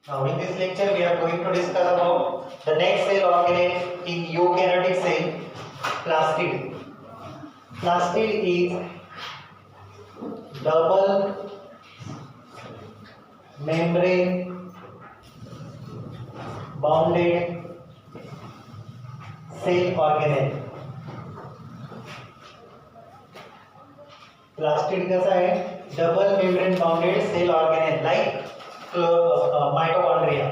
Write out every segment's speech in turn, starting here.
Now in this lecture we are going to discuss about the next cell organelle in eukaryotic cell, plastid. Plastid is double membrane bounded cell organelle. Plastid कैसा है? Double membrane bounded cell organelle like mitochondria.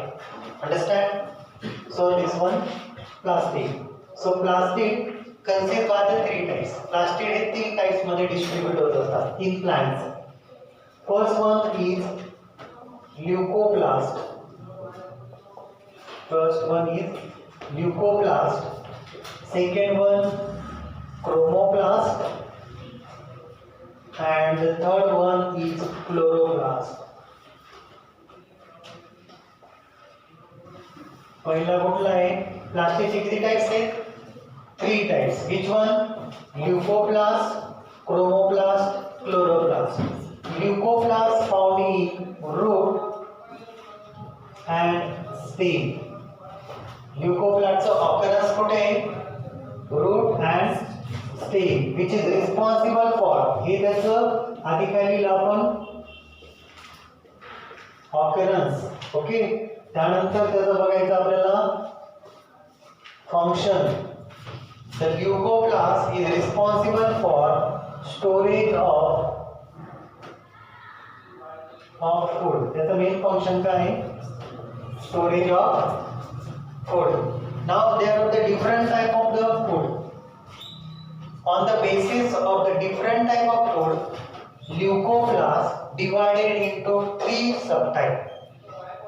Understand? So this one plastid. So plastid consists of the three types. Plastid हे तीन types मध्ये distribute होत असतात in plants. First one is leucoplast. First one is leucoplast. Second one chromoplast. And the third one is chloroplast. पहिला कुठला आहे? प्लास्टिकचे किती टाइप्स आहेत? 3 types. Which one? Leucoplast, chromoplast, chloroplast. Leucoplast found in root and stem. Leucoplastचा occurrence कुठे आहे? Root and stem, which is responsible for, हे त्याचं अधिकारीला आपण occurrence. ओके, त्यानंतर त्याचं बघायचं आपल्याला function. The leucoplast is responsible for storage of food. त्याचं मेन फंक्शन काय आहे? Storage of food. Now there are the different type of the food. On the basis of the different type of food, leucoplast divided into 3 subtypes.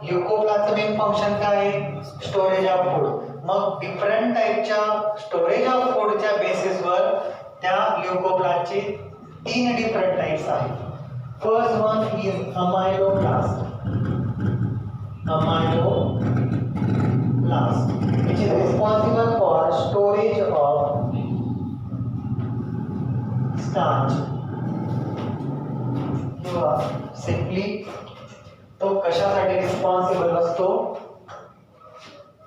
Leucoplast चं main function काय आहे? Storage of food. मग different टाइपच्या storage of फूडच्या बेसिसवर त्या ल्युकोप्लास्टचे 3 different types आहेत. First one is amyloplast. Ameloplast, which is responsible for storage of starch. किंवा सिंपली तो कशासाठी रिस्पॉन्सिबल असतो?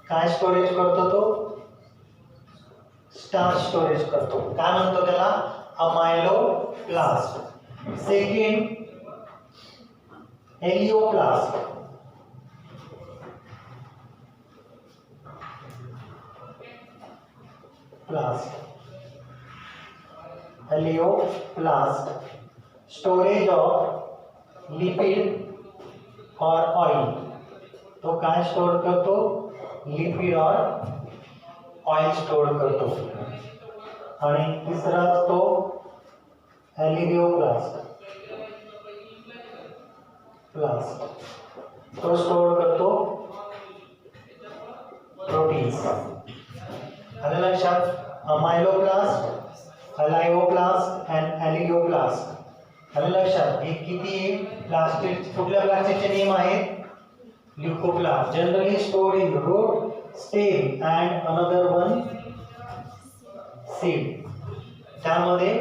काय स्टोरेज करतो तो? स्टार्च स्टोरेज करतो. काय म्हणतो त्याला? अमायलोप्लास्ट. Second एलिओप्लास्ट. Alveoplast, storage of lipid or oil. तो काय स्टोर करतो? लिपिड और ऑइल स्टोर करतो. आणि तिसरा असतो एलिओप्लास्ट. तो स्टोर करतो प्रोटीन्स. आलं लक्षात? अमायलोप्लास्ट, अलायोप्लास्ट and एलिओप्लास्ट. आलं लक्षात? हे किती प्लास्टिक? कुठल्या प्लास्टिकचे नेम आहेत? Leucoplast. Generally stored in root, stem and another one seed. त्यामध्ये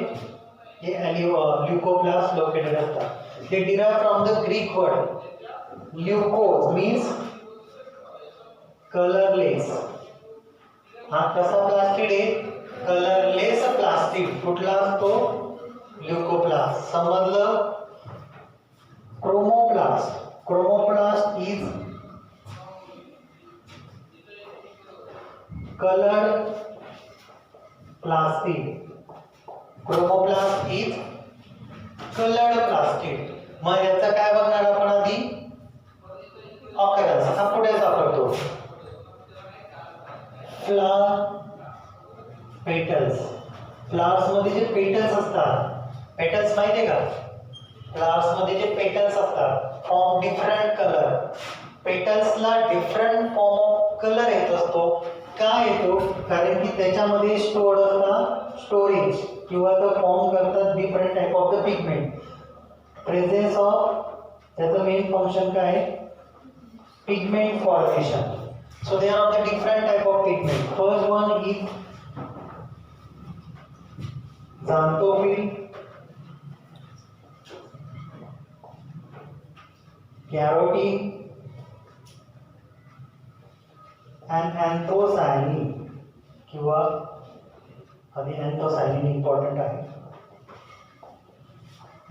हे ल्युकोप्लास्ट लोकेटेड असतात. They derive from the Greek word leukos, means colorless. हा कसा प्लास्टिड आहे? Colourless plastid. कुठला असतो? ल्युकोप्लास्ट. समजलं? Chromoplast. Chromoplast is colored plastic. Chromoplast is colored plastic. मग याचा काय बघणार आपण आधी? ऑकरन्स. हा पुढे सापडतो. Flower petals. फ्लावर्स मध्ये जे पेटल्स असतात, पेटल्स माहिती आहे का? फ्लावर्स मध्ये जे पेटल्स असतात फॉर्म डिफरंट कलर. पेटल्सला डिफरंट फॉर्म ऑफ कलर येत असतो. का येतो? कारण की त्याच्यामध्ये स्टोर्ड असतात स्टोरेज किंवा तो फॉर्म करतात different type of the pigment. Presence of, त्याचं मेन फंक्शन काय आहे? Pigment formation. So there are the different type of pigment. First one is xanthophyll, carotene, अँथोसायनिन किंवा आधी अँथोसायनिन इम्पॉर्टंट आहे.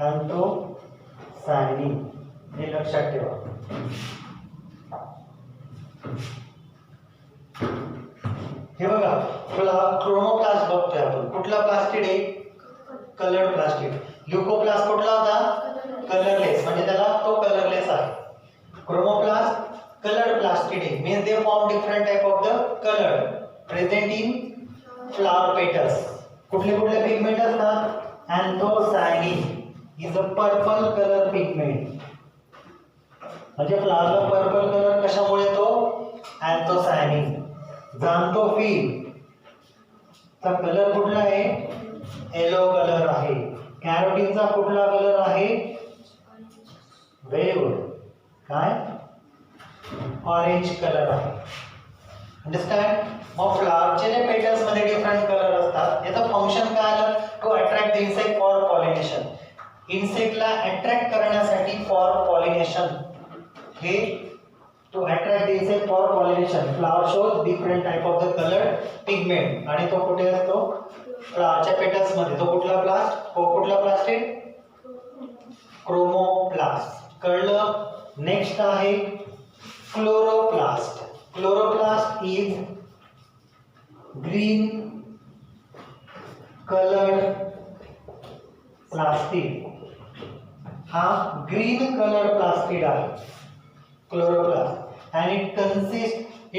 अँथोसायनिन हे लक्षात ठेवा. हे बघा क्रोमोप्लास्ट बघतोय आपण. कुठला प्लास्टिड आहे? Coloured plastid. ल्युकोप्लास्ट कुठला होता? कलरलेस, म्हणजे त्याला तो कलरलेस आहे. Chromoplast colored plastid means they form different type of the color present in flower petals. कुठले कुठले पिगमेंट असतात? अँथोसायनिन is a purple color pigment. म्हणजे फ्लावरला पर्पल कलर कशामुळे येतो? अँथोसायनिन. झॅंथोफिल चा कलर कुठला आहे? येलो कलर आहे. कॅरोटीनचा कुठला कलर आहे? Very good. काय? ऑरेंज कलर आहे. अंडरस्टँड? मग फ्लावरचे जे पेटल्स मध्ये डिफरंट कलर असतात, याचं फंक्शन काय आलं? To attract the insect for pollination. इन्सेक्टला अट्रॅक्ट करण्यासाठी फॉर पॉलिनेशन. हे to attract the insect for pollination. Flower shows different type of the coloured pigment. आणि तो कुठे असतो? फ्लावरच्या पेटल्स मध्ये. तो कुठला प्लास्ट? कुठला प्लास्टिड? क्रोमोप्लास्ट. कळलं? नेक्स्ट आहे chloroplast. Chloroplast is green coloured plastid. हा ग्रीन कलर्ड प्लास्टिड आहे chloroplast. and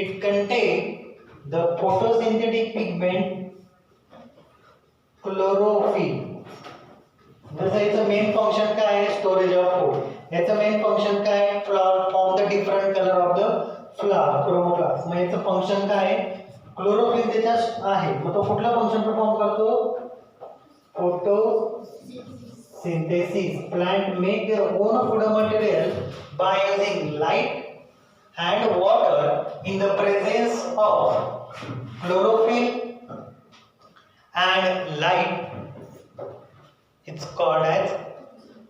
it contain the photosynthetic pigment chlorophyll. जसं याचं मेन फंक्शन काय आहे? Storage of food. याचं मेन फंक्शन काय आहे? Flower form the different colour of the flower. Chromoplast. मग याचं फंक्शन काय आहे? क्लोरोफिल त्याच्यात आहे. मग तो कुठला फंक्शन परफॉर्म करतो? Photosynthesis. Plant make their own food material by using light and water in the presence of chlorophyll and light. It's called as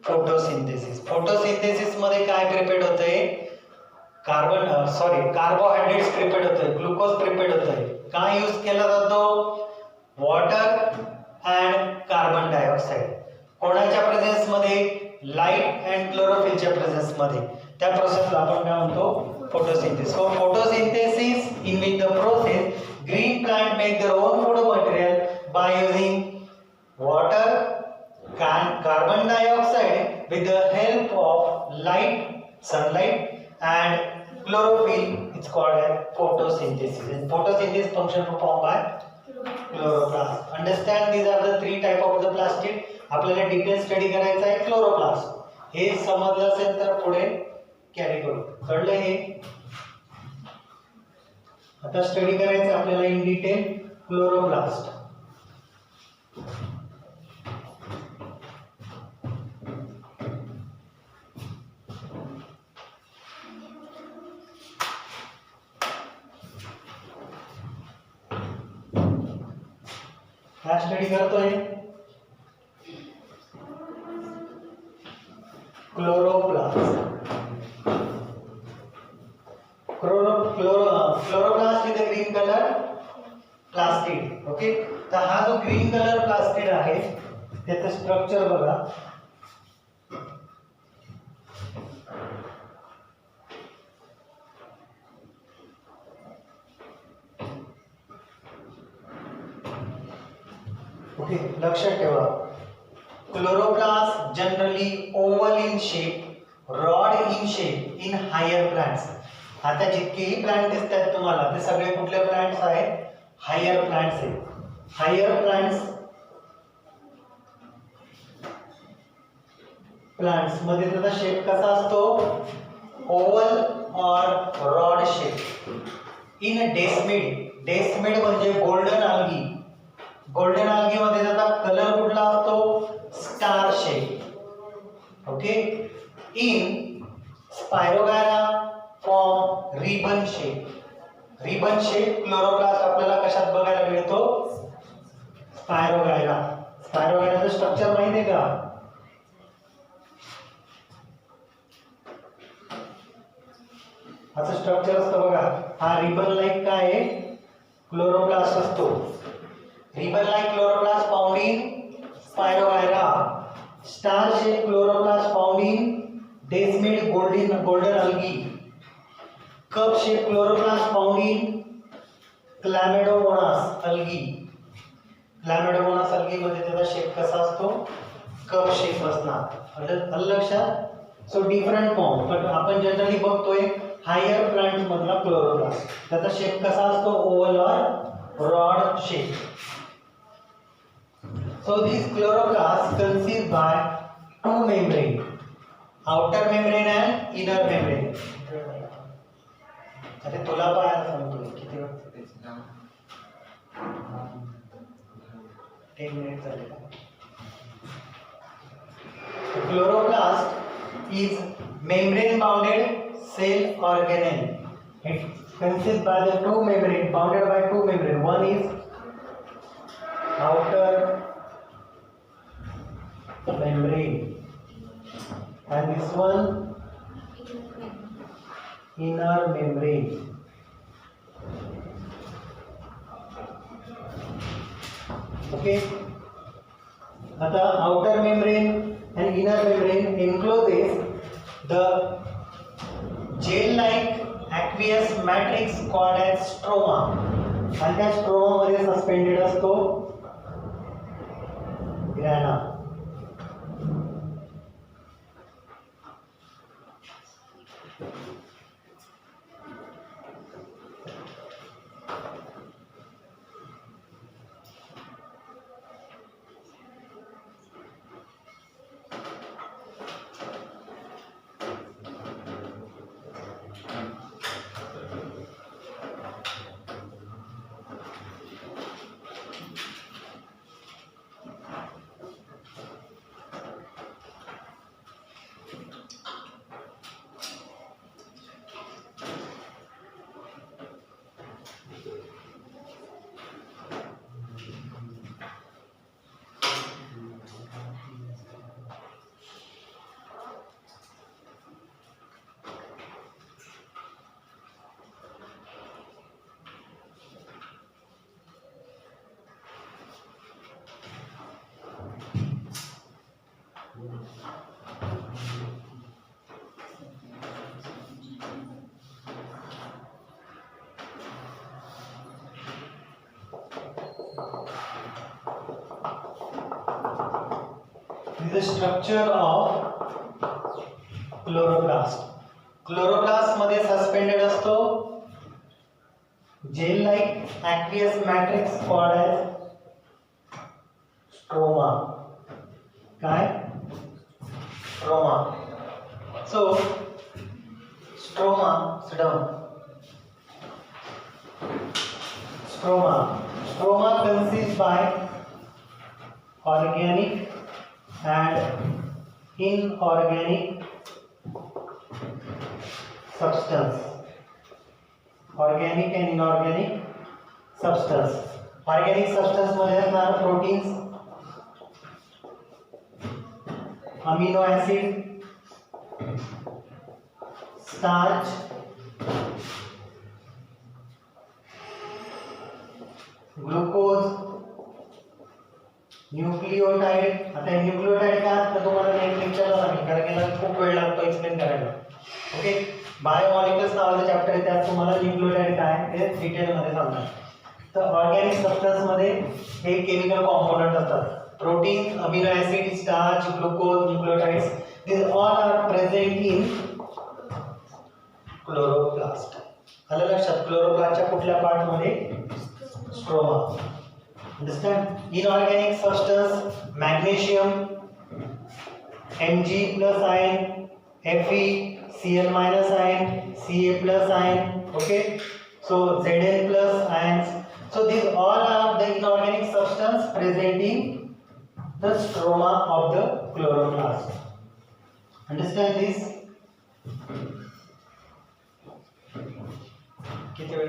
photosynthesis. photosynthesis मध्ये काय प्रिपेअर्ड होतंय? कार्बोहायड्रेट्स प्रिपेअर्ड होतंय, ग्लुकोज प्रिपेअर्ड होतंय. काय use केला जातो? Water and carbon dioxide. कोणाच्या presence मध्ये? लाईट अँड क्लोरोफिलच्या प्रेझेन्स मध्ये. त्या प्रोसेसला आपण काय म्हणतो? photosynthesis. So photosynthesis in which the process green plant make their own food material by using water, carbon dioxide with the help of light, sunlight and chlorophyll. It's called as photosynthesis. And photosynthesis function performed by chloroplast. Understand? These are the three type of the plastid. आपल्याला detail study करायचा आहे chloroplast. हे समजलं असेल तर पुढे carry करू. कळलं? हे आता स्टडी करायचं आपल्याला इन डिटेल क्लोरोप्लास्ट. काय स्टडी करतोय? Chloroplast. Chloroplast is a green colour plastid. Okay. तर हा जो ग्रीन कलर प्लास्टिड आहे त्याचं स्ट्रक्चर बघा. ओके, लक्षात ठेवा. Chloroplasts generally oval in shape, rod in shape in higher plants. आता जितकेही प्लांट दिसतात तुम्हाला ते सगळे कुठले प्लांट्स आहेत? हायर प्लांट्स आहेत. हायर प्लांट्स मध्ये त्याचा शेप कसा असतो? ओव्हल और rod shape. In desmid. Desmid म्हणजे गोल्डन आल्गी. गोल्डन आल्गी मध्ये त्याचा कलर कुठला असतो? Star shape. Okay. In spirogyra form ribbon shape. Ribbon shape chloroplast आपल्याला कशात बघायला मिळतो? स्पायरोगायरा. स्पायरोगायराचं स्ट्रक्चर माहिती आहे का? असं स्ट्रक्चर असतं बघा. हा रिबन लाइक काय आहे, क्लोरोप्लास्ट असतो. Ribbon like chloroplast found in spirogyra. Star shape chloroplast found in desmid golden algae. cup shape chloroplast found in Chlamydomonas algae. Chlamydomonas algae मध्ये त्याचा शेप कसा असतो, कप शेप असणार. आलं लक्षात. सो डिफरंट फॉर्म, पण आपण जनरली बघतोय हायर प्लांट मधला क्लोरोप्लास्ट, त्याचा शेप कसा असतो, ओव्हल और rod shape. So this chloroplast consist by two membrane, outer membrane and inner membrane. अरे तुला पाहायला सांगतोय किती वेळ, 10 मिनिट झाले. Chloroplast is membrane bounded cell organelle. It consists by the two membrane, bounded by two membrane. One is outer membrane and this one inner membrane. Okay. Now outer membrane and inner membrane encloses the gel-like aqueous matrix called as stroma. And that stroma मध्ये suspended असतो grana. This is the structure of chloroplast. Chloroplast मध्ये suspended असतो gel-like aqueous matrix called as stroma. काय? Stroma. So stroma, sit down. Stroma consists by organic and inorganic substance. Organic and inorganic substance. Organic substance मध्ये असणार proteins, amino acid, starch, glucose, nucleotide. आता nucleotide काय असतं तुम्हाला next लेक्चरला सांगेन, कारण याला खूप वेळ लागतो एक्सप्लेन करायला. ओके. बायोमॉलिक्युल्स नावाचं चॅप्टर आहे, त्यात तुम्हाला न्यूक्लियोटाइड काय ते डिटेल मध्ये सांगणार. तर ऑर्गॅनिक सबस्टन्स मध्ये हे केमिकल कॉम्पोनंट असतात, protein, amino acid, starch, glucose, nucleotides. This all are present in chloroplast. आलं लक्षात? क्लोरोप्लास्टच्या कुठल्या पार्ट मध्ये? Stroma. Understand? Inorganic substance, magnesium, Mg plus ion, Fe, Cl minus ion, Ca plus ion. Okay, so Zn plus ions. So these all are the inorganic substance present in the stroma of the chloroplast. Understand this? किती वेळ